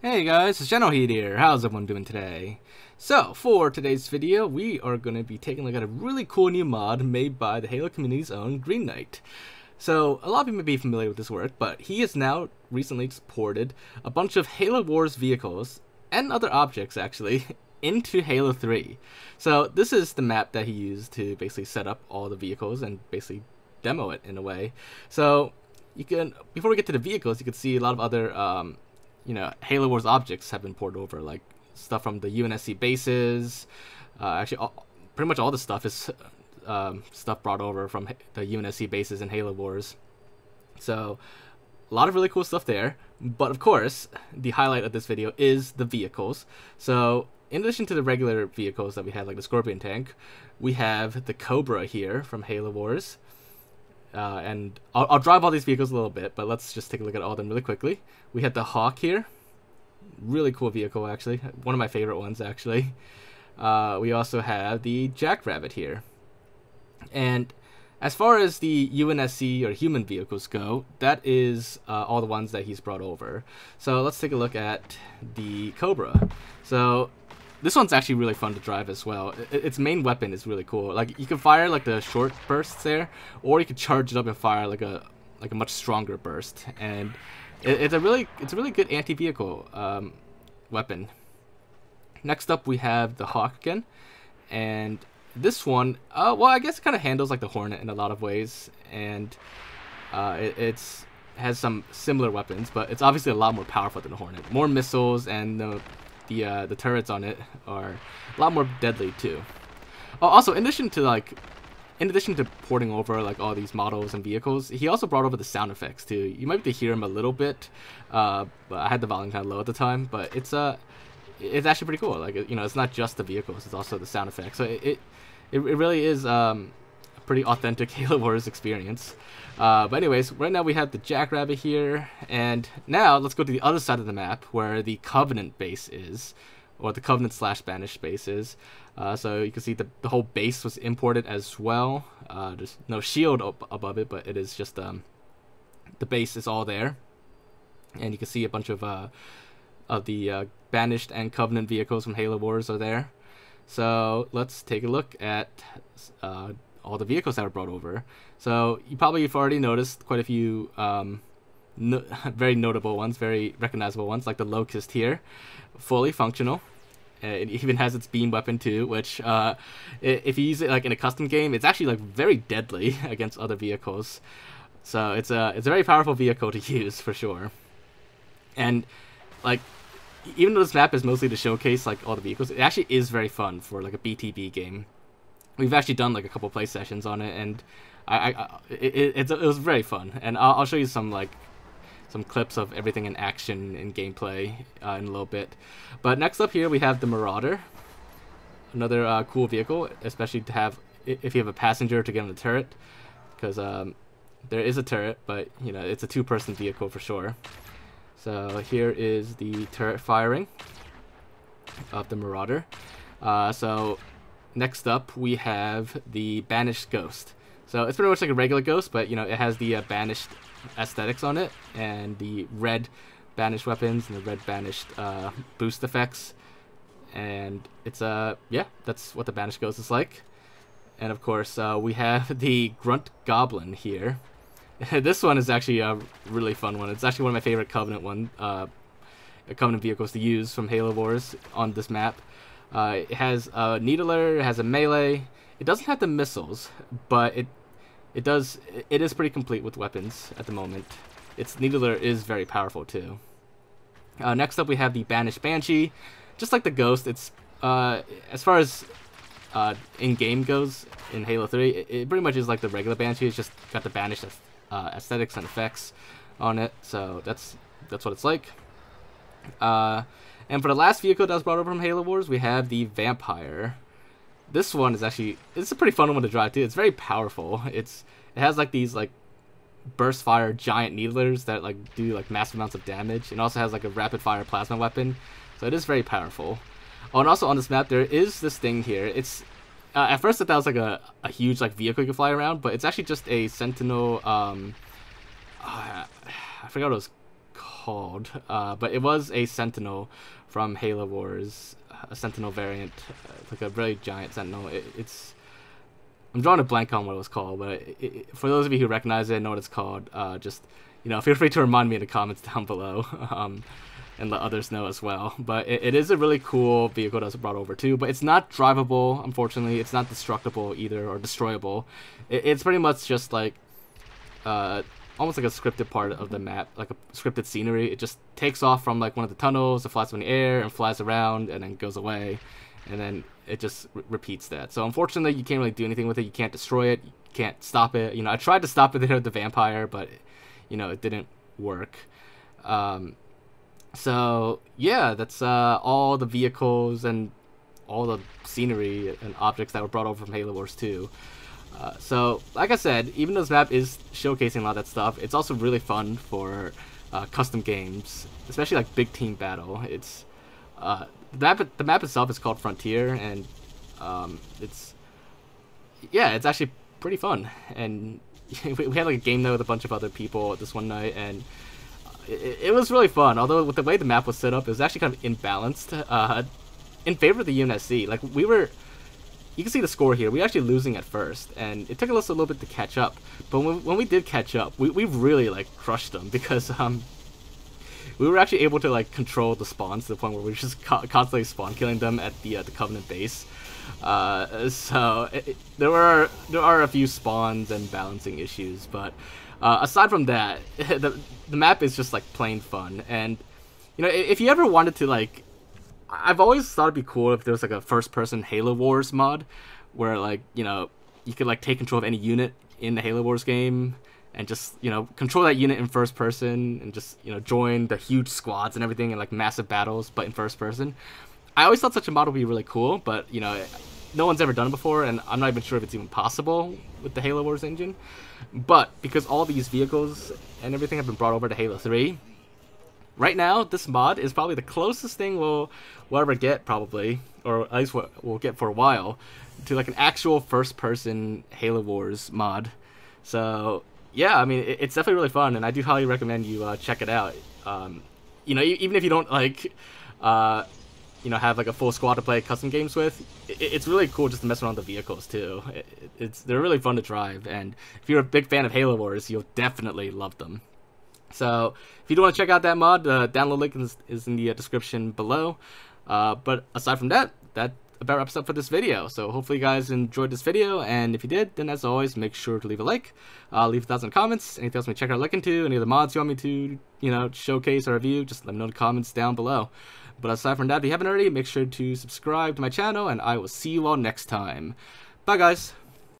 Hey guys, it's Generalkidd here. How's everyone doing today? So, for today's video, we are going to be taking a look at a really cool new mod made by the Halo community's own Greenknight. So, a lot of you may be familiar with this work, but he has now recently ported a bunch of Halo Wars vehicles, and other objects actually, into Halo 3. So, this is the map that he used to basically set up all the vehicles and basically demo it in a way. So, you can, before we get to the vehicles, you can see a lot of other Halo Wars objects have been ported over, like stuff from the UNSC bases. Pretty much all the stuff is stuff brought over from the UNSC bases in Halo Wars. So, a lot of really cool stuff there. But of course, the highlight of this video is the vehicles. So, in addition to the regular vehicles that we had, like the Scorpion tank, we have the Cobra here from Halo Wars. And I'll drive all these vehicles a little bit, but let's just take a look at all of them really quickly. We have the Hawk here. Really cool vehicle, actually. One of my favorite ones, actually. We also have the Jackrabbit here. And as far as the UNSC or human vehicles go, that is all the ones that he's brought over. So let's take a look at the Cobra. So this one's actually really fun to drive as well. Its main weapon is really cool. Like, you can fire like the short bursts there, or you could charge it up and fire like a much stronger burst. And it's a really good anti-vehicle weapon. Next up, we have the Hawk again, and this one, well, I guess it kind of handles like the Hornet in a lot of ways, and it has some similar weapons, but it's obviously a lot more powerful than the Hornet. More missiles, and the turrets on it are a lot more deadly too. Also, in addition to porting over like all these models and vehicles, he also brought over the sound effects too. You might be able to hear him a little bit, but I had the volume kind of low at the time. But it's actually pretty cool. Like, it's not just the vehicles; it's also the sound effects. So it really is a pretty authentic Halo Wars experience. But anyways, right now we have the Jackrabbit here, and now let's go to the other side of the map where the Covenant base is, or the Covenant / Banished base is. So you can see the whole base was imported as well. There's no shield above it, but it is just the base is all there, and you can see a bunch of the Banished and Covenant vehicles from Halo Wars are there. So let's take a look at all the vehicles that were brought over. So you probably have already noticed quite a few very notable ones, very recognizable ones, like the Locust here, fully functional. It even has its beam weapon too, which if you use it like in a custom game, it's actually like very deadly against other vehicles. So it's a very powerful vehicle to use for sure. And like, even though this map is mostly to showcase like all the vehicles, it actually is very fun for like a BTB game. We've actually done like a couple play sessions on it, and it was very fun. And I'll show you some clips of everything in action and gameplay in a little bit. But next up here we have the Marauder, another cool vehicle, especially to have if you have a passenger to get on the turret, because there is a turret, but it's a two-person vehicle for sure. So here is the turret firing of the Marauder. So next up we have the Banished Ghost. So it's pretty much like a regular Ghost, but it has the Banished aesthetics on it, and the red Banished weapons and the red Banished boost effects. And it's yeah, that's what the Banished Ghost is like. And of course we have the Grunt Goblin here. This one is actually a really fun one. It's actually one of my favorite Covenant Covenant vehicles to use from Halo Wars on this map. It has a Needler, it has a melee. It doesn't have the missiles, but it is pretty complete with weapons at the moment. Its Needler is very powerful too. Next up we have the Banished Banshee. Just like the Ghost, it's as far as in-game goes in Halo 3, it pretty much is like the regular Banshee. It's just got the Banished aesthetics and effects on it, so that's what it's like. And for the last vehicle that was brought over from Halo Wars, we have the Vampire. This one is it's a pretty fun one to drive too. It's very powerful. It has like these like burst fire giant needlers that like do like massive amounts of damage, and also has like a rapid fire plasma weapon. So it is very powerful. Oh, and also on this map there is this thing here. It's at first I thought it was like a huge like vehicle you could fly around, but it's actually just a Sentinel. I forgot what it was called, but it was a Sentinel from Halo Wars, a Sentinel variant, like a really giant Sentinel. It's I'm drawing a blank on what it was called, but for those of you who recognize it and know what it's called, just, you know, feel free to remind me in the comments down below, and let others know as well. But it is a really cool vehicle that's brought over too, but it's not drivable, unfortunately. It's not destructible either, or destroyable. It's pretty much just like, almost like a scripted part of the map, like a scripted scenery. It just takes off from like one of the tunnels, it flies in the air and flies around and then goes away. And then it just repeats that. So unfortunately, you can't really do anything with it. You can't destroy it. You can't stop it. You know, I tried to stop it there with the vampire, but, you know, it didn't work. So, yeah, that's all the vehicles and all the scenery and objects that were brought over from Halo Wars 2. So, like I said, even though this map is showcasing a lot of that stuff, it's also really fun for custom games, especially like big team battle. It's the map itself is called Frontier, and it's actually pretty fun. And we had like a game there with a bunch of other people this one night, and it was really fun. Although with the way the map was set up, it was actually kind of imbalanced in favor of the UNSC. Like you can see the score here. We were actually losing at first, and it took us a little bit to catch up. But when we did catch up, we really like crushed them, because we were actually able to like control the spawns to the point where we were just constantly spawn killing them at the Covenant base. So there are a few spawns and balancing issues, but aside from that, the map is just like plain fun. And you know, if you ever wanted to, like, I've always thought it'd be cool if there was like a first-person Halo Wars mod, where like, you know, you could like take control of any unit in the Halo Wars game and just, you know, control that unit in first person and just, you know, join the huge squads and everything in like massive battles, but in first person. I always thought such a mod would be really cool, but, you know, no one's ever done it before, and I'm not even sure if it's even possible with the Halo Wars engine. But because all these vehicles and everything have been brought over to Halo 3, right now this mod is probably the closest thing we'll ever get, probably, or at least what we'll get for a while, to like an actual first-person Halo Wars mod. So yeah, I mean, it's definitely really fun, and I do highly recommend you check it out. You know, even if you don't like, you know, have like a full squad to play custom games with, it's really cool just to mess around with the vehicles too. They're really fun to drive, and if you're a big fan of Halo Wars, you'll definitely love them. So if you do want to check out that mod, download link is in the description below. But aside from that, that about wraps up for this video. So hopefully you guys enjoyed this video, and if you did, then as always, make sure to leave a like, leave thoughts in the comments. Anything else you want to check out, look into, any other mods you want me to, you know, showcase or review, just let me know in the comments down below. But aside from that, if you haven't already, make sure to subscribe to my channel, and I will see you all next time. Bye guys.